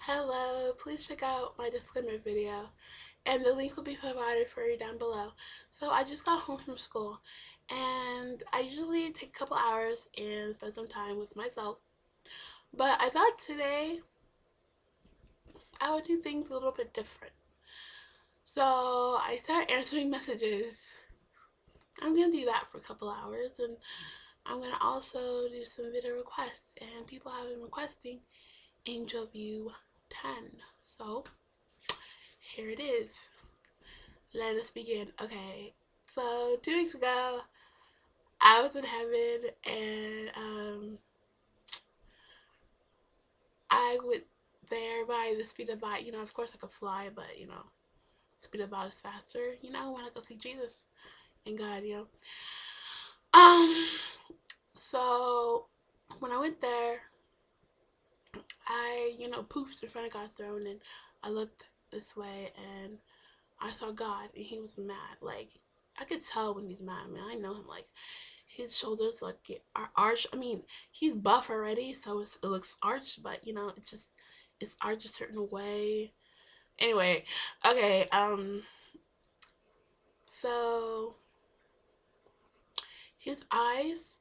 Hello, please check out my disclaimer video, and the link will be provided for you down below. So I just got home from school, and I usually take a couple hours and spend some time with myself. But I thought today I would do things a little bit different. So I started answering messages. I'm going to do that for a couple hours, and I'm going to also do some video requests, and people have been requesting Angel View 10. So here it is. Let us begin. Okay, so 2 weeks ago, I was in heaven, and I went there by the speed of light. Of course I could fly, but speed of light is faster. When I go see Jesus and God. Um, so when I went there, I poofed in front of God's throne, and I looked this way, and I saw God, and He was mad. Like, I could tell when He's mad. Man, I know Him. Like, his shoulders are arched. I mean, he's buff already, so it looks arched, but it's arched a certain way. Anyway, okay. So his eyes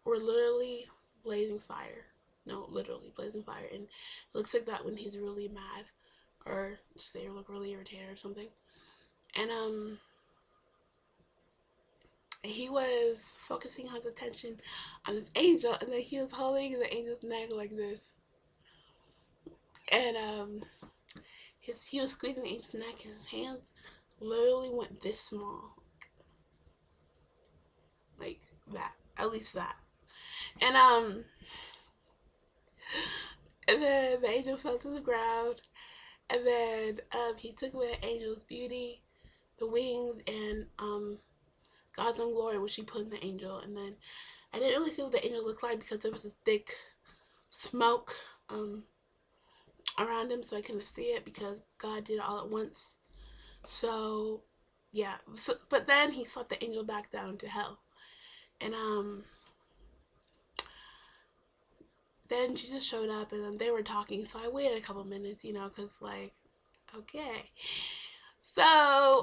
were literally blazing fire. No, literally blazing fire, and it looks like that when he's really mad, or just they look really irritated or something. And he was focusing his attention on this angel, and then he was holding the angel's neck like this. And he was squeezing the angel's neck, and his hands literally went this small, like that, at least that. And and then the angel fell to the ground, and then he took away the angel's beauty, the wings, and God's own glory, which he put in the angel. And then I didn't really see what the angel looked like because there was this thick smoke around him, so I couldn't see it because God did it all at once. So yeah, but then he sent the angel back down to hell, and then Jesus showed up, and then they were talking. So I waited a couple minutes, because okay. So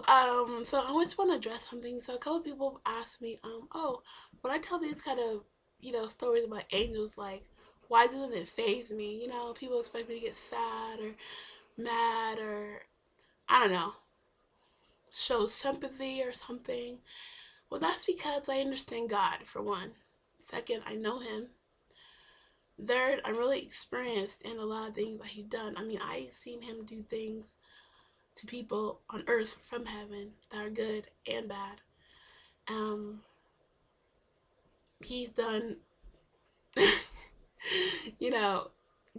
I just want to address something. So a couple people asked me, oh, when I tell these kind of stories about angels, like, why doesn't it faze me? People expect me to get sad or mad, or I don't know, show sympathy or something. Well, that's because I understand God, for one. Second, I know Him. Third, I'm really experienced in a lot of things that He's done. I mean, I've seen Him do things to people on earth from heaven that are good and bad. He's done,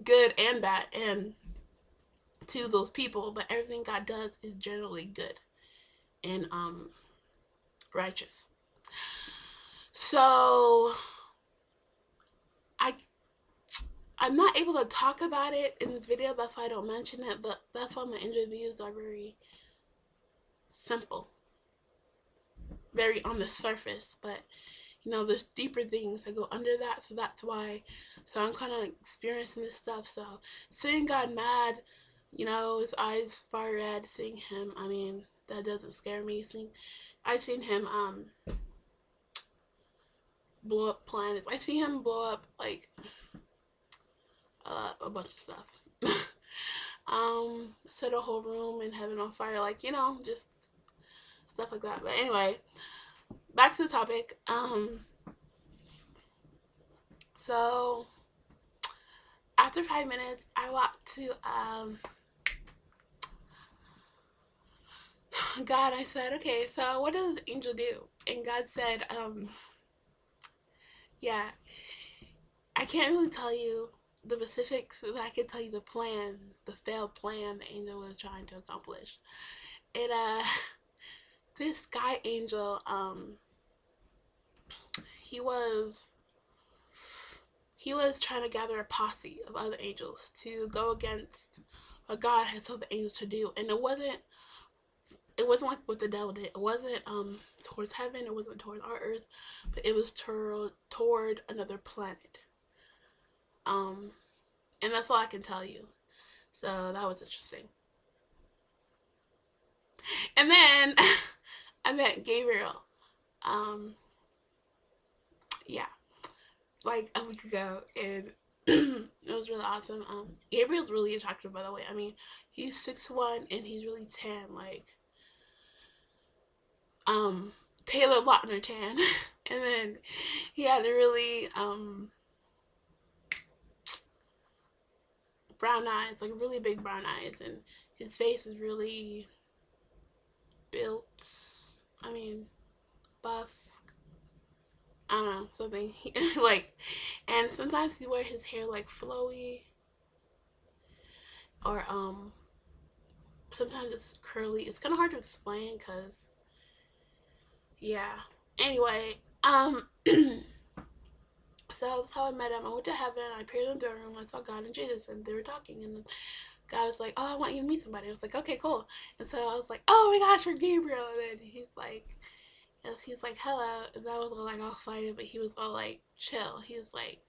good and bad, and to those people, but everything God does is generally good and righteous. So I'm not able to talk about it in this video, that's why I don't mention it, but that's why my interviews are very simple, very on the surface, but there's deeper things that go under that, so that's why. So I'm kind of experiencing this stuff. So seeing God mad, his eyes fire red, seeing Him, I mean, that doesn't scare me. I've seen Him blow up planets. I see Him blow up like a bunch of stuff. Set a whole room in heaven on fire, like just stuff like that. But anyway, back to the topic. So after 5 minutes, I walked to God. I said, okay, so what does the angel do? And God said, yeah, I can't really tell you the specifics, but I can tell you the plan, the failed plan the angel was trying to accomplish. It this guy angel, he was trying to gather a posse of other angels to go against what God had told the angels to do, and it wasn't like what the devil did. It wasn't towards heaven, it wasn't towards our earth, but it was toward another planet. And that's all I can tell you. So that was interesting. And then I met Gabriel. Um, yeah, like a week ago, and it was really awesome. Gabriel's really attractive, by the way. I mean, he's 6'1" and he's really tan, like um Taylor Lautner tan. And then he had a really brown eyes, like really big brown eyes, and his face is really built. I mean, buff. I don't know, something like, and sometimes he wear his hair like flowy, or sometimes it's curly. It's kind of hard to explain because, yeah. Anyway, so that's how I met him. I went to heaven. I appeared in the throne room. I saw God and Jesus, and they were talking. And the guy was like, "Oh, I want you to meet somebody." I was like, "Okay, cool." And so I was like, "Oh my gosh, you're Gabriel!" And then he's like, "Yes." He's like, "Hello." And I was like all excited, but he was all like chill. He was like,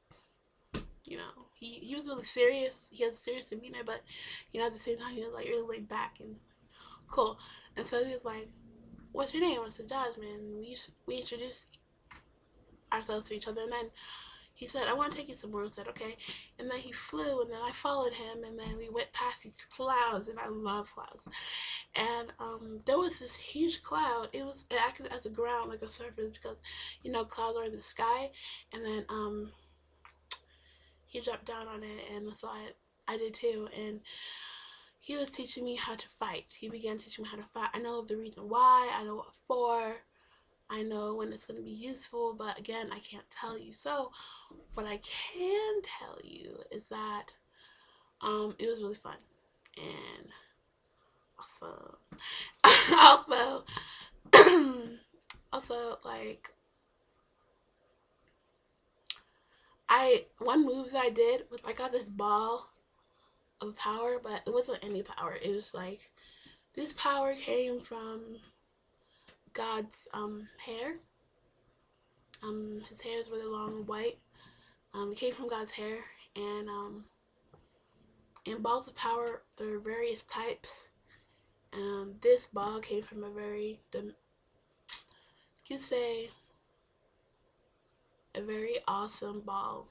he was really serious. He has a serious demeanor, but at the same time, he was like really laid back and cool. And so he was like, "What's your name?" I said, "Jasmine." We introduced ourselves to each other, and then he said, "I want to take you somewhere." I said, "Okay." And then he flew, and then I followed him, and then we went past these clouds, and I love clouds. And there was this huge cloud. It acted as a ground, like a surface, because clouds are in the sky. And then he dropped down on it, and so I did too. And he was teaching me how to fight. He began teaching me how to fight. I know the reason why. I know what for. I know when it's going to be useful, but again, I can't tell you. So, what I can tell you is that it was really fun, and also, also, also like one move that I did was I got this ball of power, but it wasn't any power. It was like this power came from God's hair. His hair is really long and white. It came from God's hair, and in balls of power, there are various types. This ball came from you could say, a very awesome ball.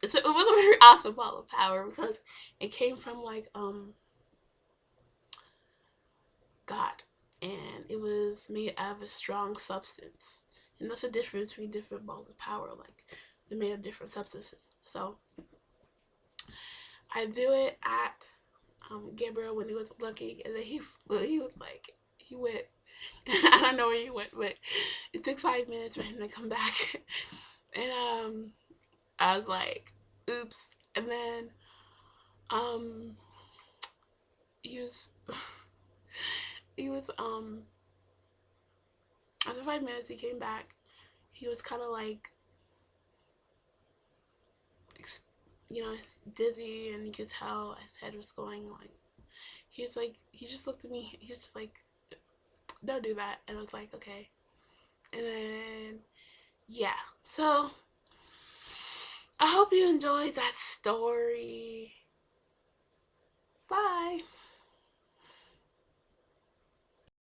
It was a very awesome ball of power because it came from like God, and it was made out of a strong substance. And that's the difference between different balls of power. Like they're made of different substances. So I do it at Gabriel when he was looking, and then he was like he went. I don't know where he went, but it took 5 minutes for him to come back, and I was like, "Oops!" And then um, he was he was after 5 minutes he came back. He was kind of like dizzy, and you could tell his head was going like he just looked at me. He was just like, "Don't do that," and I was like, "Okay." And then yeah, so I hope you enjoyed that story. Bye.